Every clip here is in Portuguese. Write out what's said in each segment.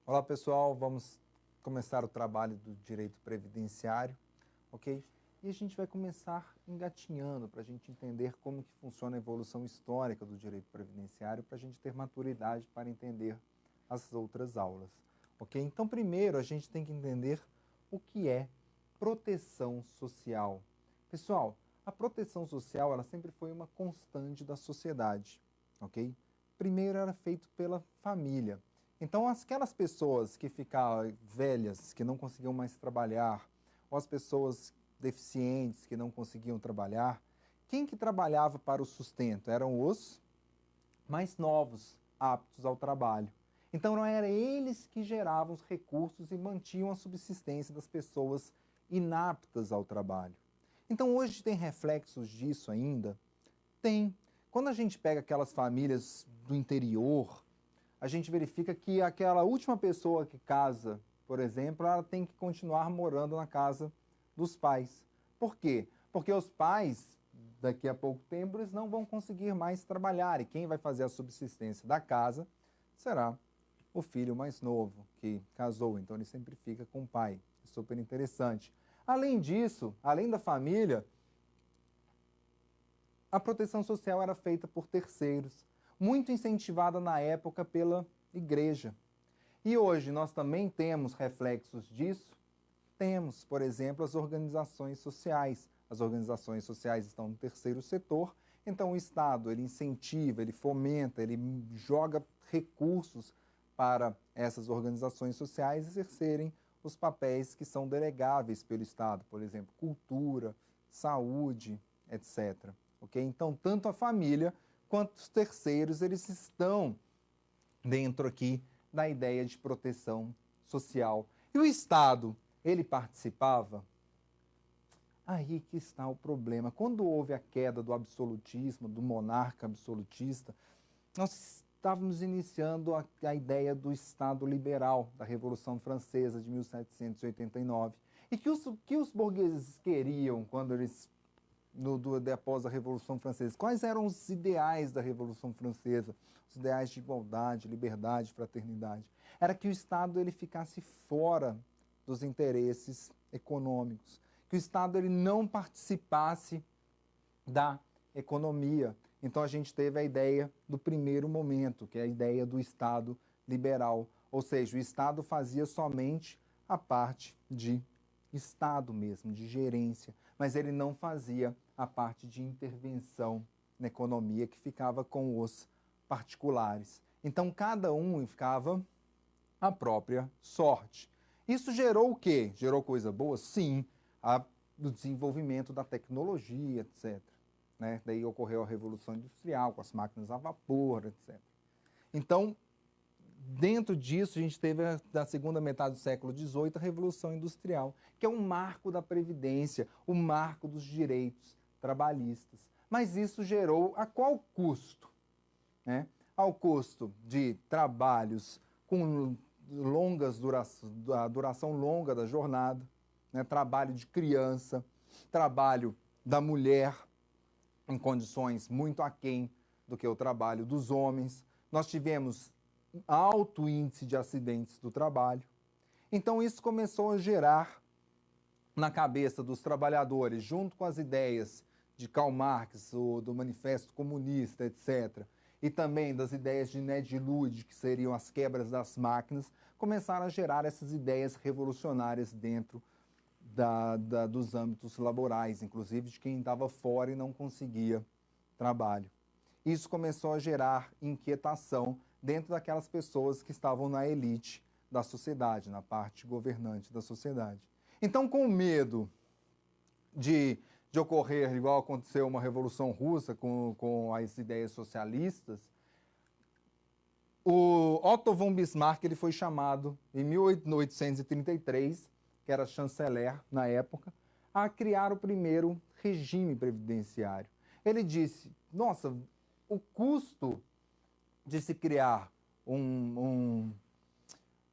Olá pessoal, vamos começar o trabalho do direito previdenciário, ok? E a gente vai começar engatinhando para a gente entender como que funciona a evolução histórica do direito previdenciário, para a gente ter maturidade para entender as outras aulas, ok? Então primeiro a gente tem que entender o que é proteção social. Pessoal, a proteção social ela sempre foi uma constante da sociedade, ok? Primeiro era feito pela família. Então, aquelas pessoas que ficavam velhas, que não conseguiam mais trabalhar, ou as pessoas deficientes que não conseguiam trabalhar, quem que trabalhava para o sustento? Eram os mais novos, aptos ao trabalho. Então, não eram eles que geravam os recursos e mantinham a subsistência das pessoas inaptas ao trabalho. Então, hoje tem reflexos disso ainda? Tem. Quando a gente pega aquelas famílias do interior, a gente verifica que aquela última pessoa que casa, por exemplo, ela tem que continuar morando na casa dos pais. Por quê? Porque os pais, daqui a pouco tempo, eles não vão conseguir mais trabalhar e quem vai fazer a subsistência da casa será o filho mais novo, que casou, então ele sempre fica com o pai. É super interessante. Além disso, além da família, a proteção social era feita por terceiros, muito incentivada na época pela igreja. E hoje nós também temos reflexos disso. Temos, por exemplo, as organizações sociais. As organizações sociais estão no terceiro setor, então o Estado ele incentiva, ele fomenta, ele joga recursos para essas organizações sociais exercerem os papéis que são delegáveis pelo Estado, por exemplo, cultura, saúde, etc. Okay? Então, tanto a família quanto os terceiros, eles estão dentro aqui da ideia de proteção social. E o Estado, ele participava? Aí que está o problema. Quando houve a queda do absolutismo, do monarca absolutista, nós estávamos iniciando a ideia do Estado liberal, da Revolução Francesa de 1789. E que os burgueses queriam quando eles após a Revolução Francesa. Quais eram os ideais da Revolução Francesa? Os ideais de igualdade, liberdade, fraternidade. Era que o Estado ele ficasse fora dos interesses econômicos, que o Estado ele não participasse da economia. Então a gente teve a ideia do primeiro momento, que é a ideia do Estado liberal, ou seja, o Estado fazia somente a parte de Estado mesmo, de gerência, mas ele não fazia a parte de intervenção na economia que ficava com os particulares. Então cada um ficava à própria sorte. Isso gerou o quê? Gerou coisa boa? Sim, o desenvolvimento da tecnologia, etc. Né? Daí ocorreu a Revolução Industrial, com as máquinas a vapor, etc. Então, dentro disso, a gente teve, na segunda metade do século XVIII, a Revolução Industrial, que é um marco da Previdência, o marco dos direitos trabalhistas. Mas isso gerou a qual custo? Né? Ao custo de trabalhos com a duração longa da jornada, né? Trabalho de criança, trabalho da mulher em condições muito aquém do que o trabalho dos homens. Nós tivemos alto índice de acidentes do trabalho. Então isso começou a gerar na cabeça dos trabalhadores, junto com as ideias de Karl Marx, do Manifesto Comunista, etc., e também das ideias de Ned Ludd, que seriam as quebras das máquinas, começaram a gerar essas ideias revolucionárias dentro dos âmbitos laborais, inclusive de quem estava fora e não conseguia trabalho. Isso começou a gerar inquietação dentro daquelas pessoas que estavam na elite da sociedade, na parte governante da sociedade. Então, com medo de ocorrer, igual aconteceu uma Revolução Russa com as ideias socialistas, o Otto von Bismarck ele foi chamado, em 1833, que era chanceler na época, a criar o primeiro regime previdenciário. Ele disse, nossa, o custo de se criar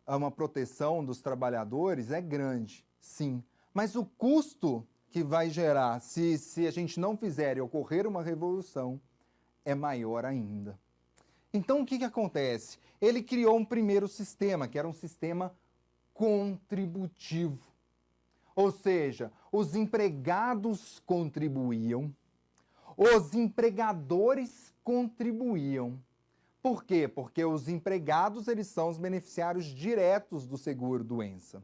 uma proteção dos trabalhadores é grande, sim. Mas o custo que vai gerar se a gente não fizer e ocorrer uma revolução é maior ainda. Então, o que acontece? Ele criou um primeiro sistema, que era um sistema contributivo. Ou seja, os empregados contribuíam, os empregadores contribuíam. Por quê? Porque os empregados, eles são os beneficiários diretos do seguro-doença.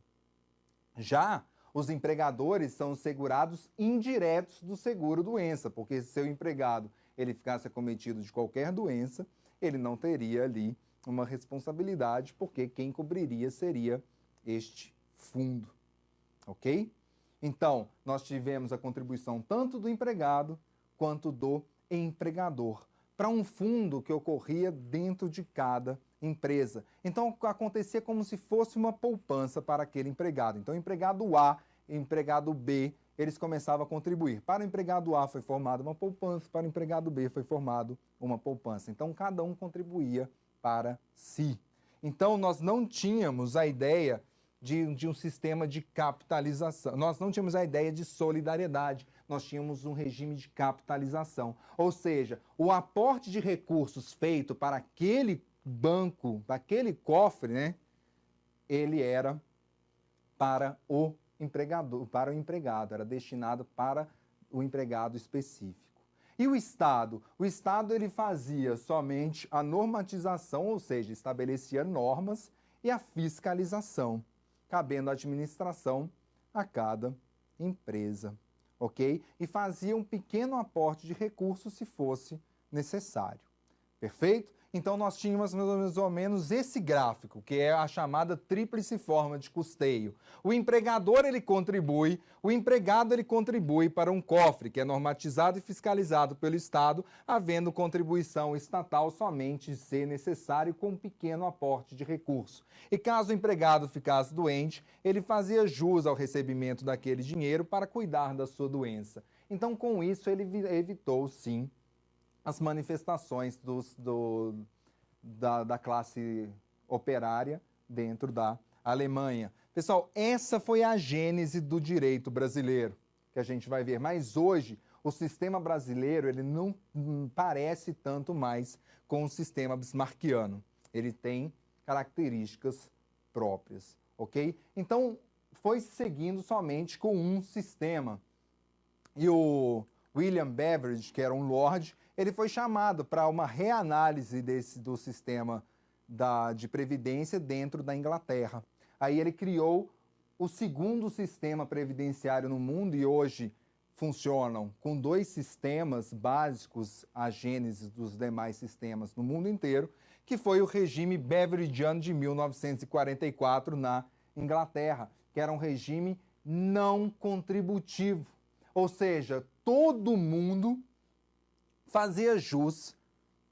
Já os empregadores são os segurados indiretos do seguro-doença, porque se seu empregado ele ficasse acometido de qualquer doença, ele não teria ali uma responsabilidade, porque quem cobriria seria este fundo, ok? Então, nós tivemos a contribuição tanto do empregado quanto do empregador, para um fundo que ocorria dentro de cada empresa. Então, acontecia como se fosse uma poupança para aquele empregado. Então, o empregado A e o empregado B, eles começavam a contribuir. Para o empregado A foi formada uma poupança, para o empregado B foi formado uma poupança. Então, cada um contribuía para si. Então, nós não tínhamos a ideia de um sistema de capitalização. Nós não tínhamos a ideia de solidariedade. Nós tínhamos um regime de capitalização. Ou seja, o aporte de recursos feito para aquele banco, para aquele cofre, né, ele era para o empregado, era destinado para o empregado específico. E o Estado? O Estado ele fazia somente a normatização, ou seja, estabelecia normas e a fiscalização, cabendo a administração a cada empresa, ok? E fazia um pequeno aporte de recursos se fosse necessário. Perfeito? Então, nós tínhamos mais ou menos esse gráfico, que é a chamada tríplice forma de custeio. O empregador, ele contribui, o empregado, ele contribui para um cofre, que é normatizado e fiscalizado pelo Estado, havendo contribuição estatal somente se necessário com um pequeno aporte de recurso. E caso o empregado ficasse doente, ele fazia jus ao recebimento daquele dinheiro para cuidar da sua doença. Então, com isso, ele evitou, sim, as manifestações da classe operária dentro da Alemanha. Pessoal, essa foi a gênese do direito brasileiro, que a gente vai ver. Mas hoje, o sistema brasileiro ele não parece tanto mais com o sistema bismarckiano. Ele tem características próprias, ok? Então, foi seguindo somente com um sistema. E o William Beveridge, que era um lord, ele foi chamado para uma reanálise do sistema de previdência dentro da Inglaterra. Aí ele criou o segundo sistema previdenciário no mundo e hoje funcionam com dois sistemas básicos, a gênese dos demais sistemas no mundo inteiro, que foi o regime beveridgiano de 1944 na Inglaterra, que era um regime não contributivo. Ou seja, todo mundo fazia jus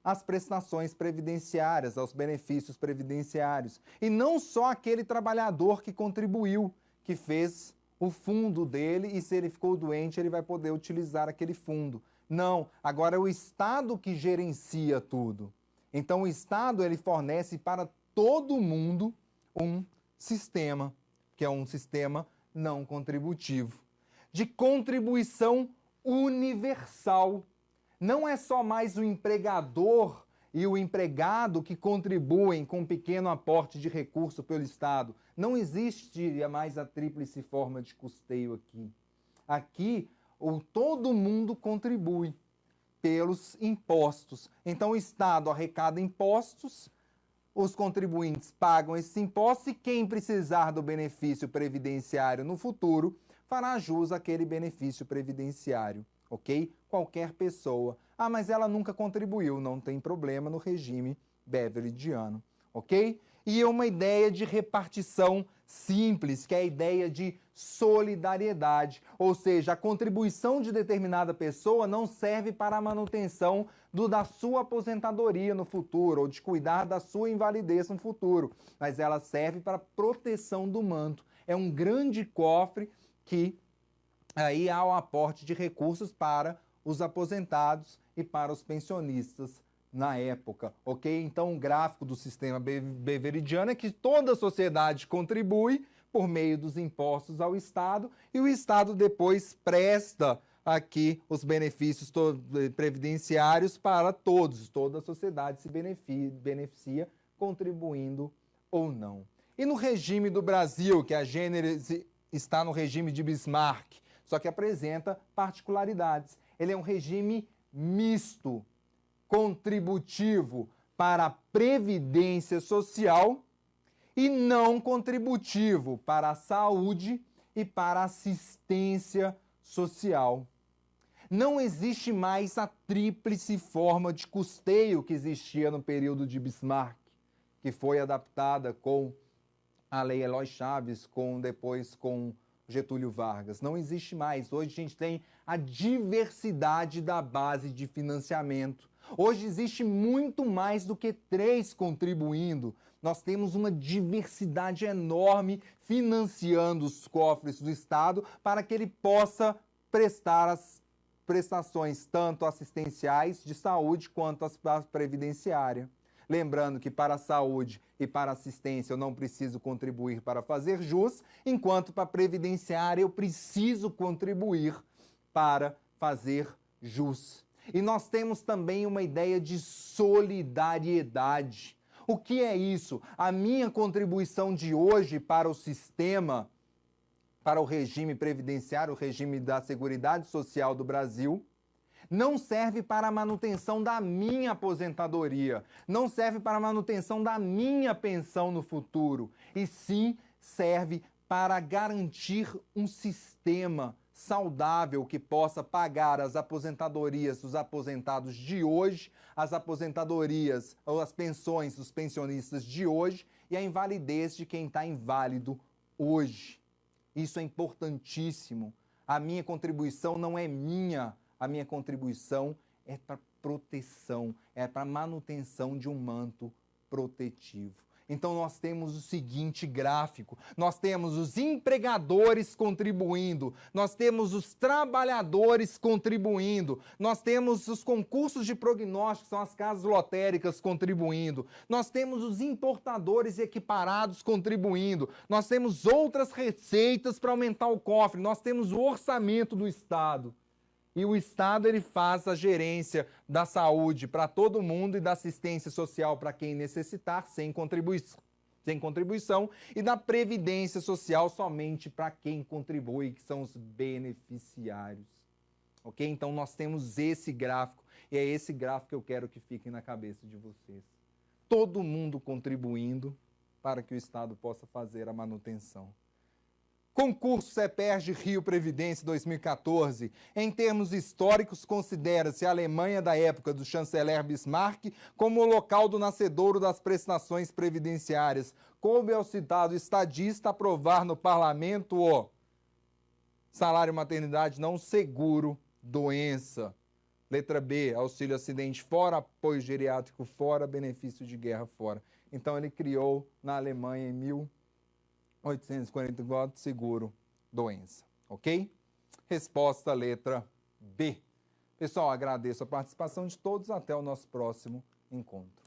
às prestações previdenciárias, aos benefícios previdenciários. E não só aquele trabalhador que contribuiu, que fez o fundo dele e se ele ficou doente, ele vai poder utilizar aquele fundo. Não, agora é o Estado que gerencia tudo. Então o Estado ele fornece para todo mundo um sistema, que é um sistema não contributivo, de contribuição universal. Não é só mais o empregador e o empregado que contribuem com um pequeno aporte de recurso pelo Estado. Não existe mais a tríplice forma de custeio aqui. Aqui, todo mundo contribui pelos impostos. Então, o Estado arrecada impostos, os contribuintes pagam esses impostos e quem precisar do benefício previdenciário no futuro fará jus àquele benefício previdenciário. Ok? Qualquer pessoa. Ah, mas ela nunca contribuiu. Não tem problema no regime beveridgiano. Ok? E uma ideia de repartição simples, que é a ideia de solidariedade. Ou seja, a contribuição de determinada pessoa não serve para a manutenção da sua aposentadoria no futuro, ou de cuidar da sua invalidez no futuro, mas ela serve para a proteção do manto. É um grande cofre que aí há o aporte de recursos para os aposentados e para os pensionistas na época, ok? Então, o gráfico do sistema beveridgiano é que toda a sociedade contribui por meio dos impostos ao Estado e o Estado depois presta aqui os benefícios previdenciários para todos, toda a sociedade se beneficia, contribuindo ou não. E no regime do Brasil, que a Gênese está no regime de Bismarck, só que apresenta particularidades. Ele é um regime misto, contributivo para a previdência social e não contributivo para a saúde e para a assistência social. Não existe mais a tríplice forma de custeio que existia no período de Bismarck, que foi adaptada com a Lei Eloy Chaves, depois com Getúlio Vargas. Não existe mais. Hoje a gente tem a diversidade da base de financiamento. Hoje existe muito mais do que 3 contribuindo. Nós temos uma diversidade enorme financiando os cofres do Estado para que ele possa prestar as prestações tanto assistenciais de saúde quanto as previdenciárias. Lembrando que para a saúde e para a assistência eu não preciso contribuir para fazer jus, enquanto para a previdenciária eu preciso contribuir para fazer jus. E nós temos também uma ideia de solidariedade. O que é isso? A minha contribuição de hoje para o sistema, para o regime previdenciário, o regime da Seguridade Social do Brasil, não serve para a manutenção da minha aposentadoria, não serve para a manutenção da minha pensão no futuro, e sim serve para garantir um sistema saudável que possa pagar as aposentadorias dos aposentados de hoje, as aposentadorias ou as pensões dos pensionistas de hoje e a invalidez de quem está inválido hoje. Isso é importantíssimo. A minha contribuição não é minha, a minha contribuição é para proteção, é para manutenção de um manto protetivo. Então nós temos o seguinte gráfico, nós temos os empregadores contribuindo, nós temos os trabalhadores contribuindo, nós temos os concursos de prognóstico, que são as casas lotéricas contribuindo, nós temos os importadores equiparados contribuindo, nós temos outras receitas para aumentar o cofre, nós temos o orçamento do Estado. E o Estado ele faz a gerência da saúde para todo mundo e da assistência social para quem necessitar, sem contribuição, e da previdência social somente para quem contribui, que são os beneficiários. Ok? Então nós temos esse gráfico, e é esse gráfico que eu quero que fique na cabeça de vocês. Todo mundo contribuindo para que o Estado possa fazer a manutenção. Concurso CEPERJ Rio Previdência 2014. Em termos históricos, considera-se a Alemanha da época do chanceler Bismarck como o local do nascedouro das prestações previdenciárias. Coube ao citado estadista aprovar no parlamento o salário maternidade não seguro, doença. Letra B, auxílio acidente fora, apoio geriátrico fora, benefício de guerra fora. Então ele criou na Alemanha em 1844, seguro, doença, ok? Resposta letra B. Pessoal, agradeço a participação de todos, até o nosso próximo encontro.